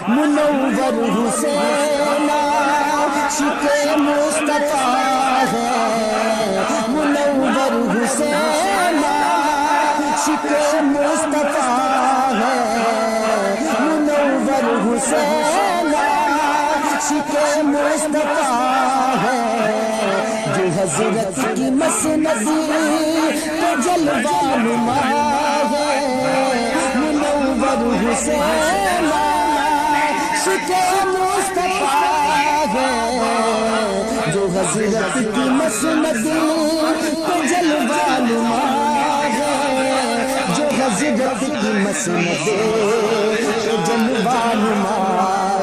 منور حسین عاشق مصطفیٰ ہے، منور حسین عاشق مصطفیٰ ہے، منور حسین عاشق مصطفیٰ ہے، جو حضرت کی مسندی پہ جلوہ نما ہے، منور حسین عاشق مصطفیٰ ہے، جو حضرت کی مسندی پہ جلوہ نما ہے، جو حضرت کی مسندی پہ جلوہ نما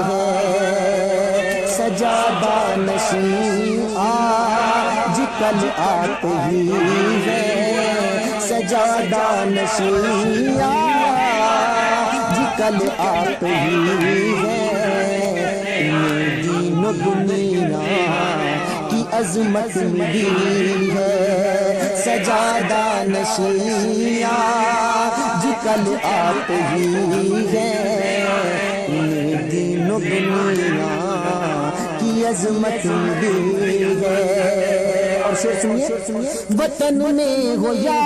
ہے، سجادہ نشین آج کل آپ ہی ہے، سجادہ نشین آج کل آپ ہی ہے، دین و دنیا کی عظمت ملی ہے، سجادہ نشین آج کل آپ ہی ہے، دین و دنیا کی عظمت ملی ہے۔ اور شعر سنیے، وطن میں ہو یا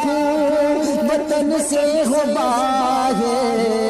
پھر وطن سے ہو باہر،